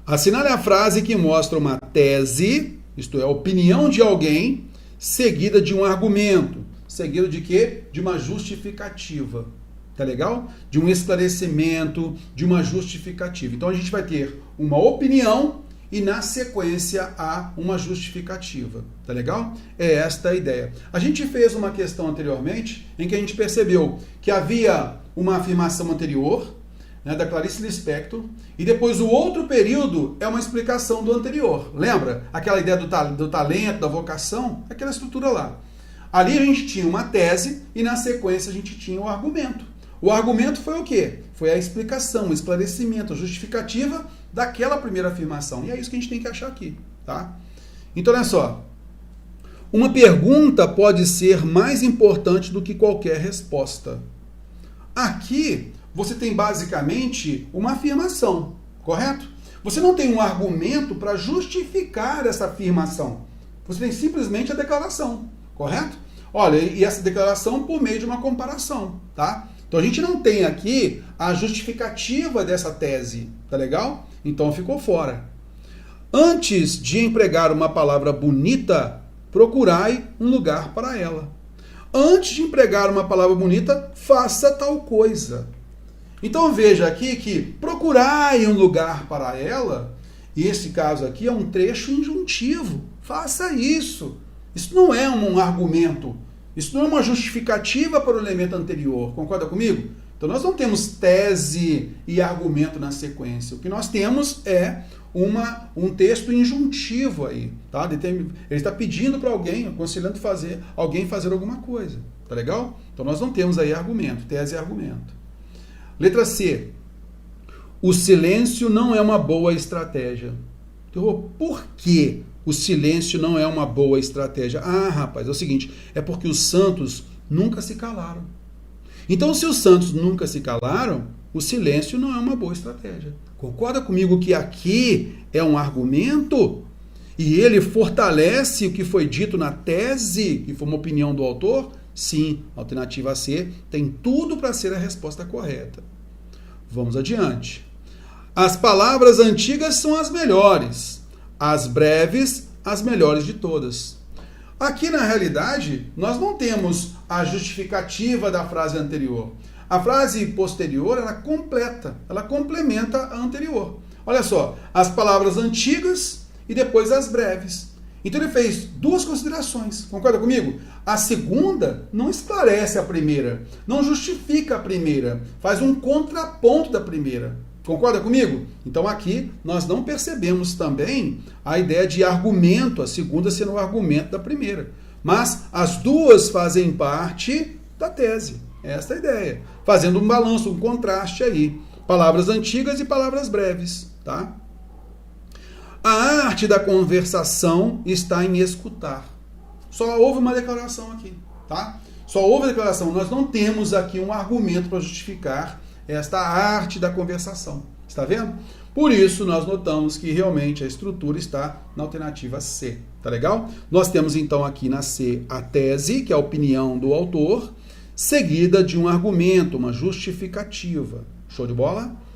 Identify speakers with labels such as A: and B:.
A: Assinale a frase que mostra uma tese, isto é, a opinião de alguém, seguida de um argumento. Seguido de quê? De uma justificativa. Tá legal? De um esclarecimento, de uma justificativa. Então a gente vai ter uma opinião e na sequência há uma justificativa. Tá legal? É esta a ideia. A gente fez uma questão anteriormente em que a gente percebeu que havia uma afirmação anterior, né, da Clarice Lispector, e depois o outro período é uma explicação do anterior. Lembra? Aquela ideia do talento, da vocação, aquela estrutura lá. Ali a gente tinha uma tese e na sequência a gente tinha o argumento. O argumento foi o quê? Foi a explicação, o esclarecimento, a justificativa daquela primeira afirmação. E é isso que a gente tem que achar aqui, tá? Então, olha só. Uma pergunta pode ser mais importante do que qualquer resposta. Aqui, você tem basicamente uma afirmação, correto? Você não tem um argumento para justificar essa afirmação. Você tem simplesmente a declaração, correto? Olha, e essa declaração por meio de uma comparação, tá? Então a gente não tem aqui a justificativa dessa tese, tá legal? Então ficou fora. Antes de empregar uma palavra bonita, procurai um lugar para ela. Antes de empregar uma palavra bonita, faça tal coisa. Então veja aqui que procurai um lugar para ela, e esse caso aqui é um trecho injuntivo. Faça isso. Isso não é um argumento. Isso não é uma justificativa para o elemento anterior. Concorda comigo? Então nós não temos tese e argumento na sequência. O que nós temos é um texto injuntivo aí. Tá? Ele está pedindo para alguém, aconselhando alguém fazer alguma coisa. Tá legal? Então nós não temos aí argumento, tese e argumento. Letra C. O silêncio não é uma boa estratégia. Então, por que o silêncio não é uma boa estratégia? Ah, rapaz, é o seguinte, é porque os santos nunca se calaram. Então, se os santos nunca se calaram, o silêncio não é uma boa estratégia. Concorda comigo que aqui é um argumento e ele fortalece o que foi dito na tese, que foi uma opinião do autor? Sim, alternativa C tem tudo para ser a resposta correta. Vamos adiante. As palavras antigas são as melhores, as breves, as melhores de todas. Aqui, na realidade, nós não temos a justificativa da frase anterior. A frase posterior, ela completa, ela complementa a anterior. Olha só, as palavras antigas e depois as breves. Então ele fez duas considerações, concorda comigo? A segunda não esclarece a primeira, não justifica a primeira, faz um contraponto da primeira. Concorda comigo? Então aqui nós não percebemos também a ideia de argumento, a segunda sendo o argumento da primeira. Mas as duas fazem parte da tese. Esta é a ideia. Fazendo um balanço, um contraste aí. Palavras antigas e palavras breves, tá? A arte da conversação está em escutar. Só houve uma declaração aqui, tá? Só houve a declaração. Nós não temos aqui um argumento para justificar esta arte da conversação. Está vendo? Por isso, nós notamos que realmente a estrutura está na alternativa C. Tá legal? Nós temos então aqui na C a tese, que é a opinião do autor, seguida de um argumento, uma justificativa. Show de bola?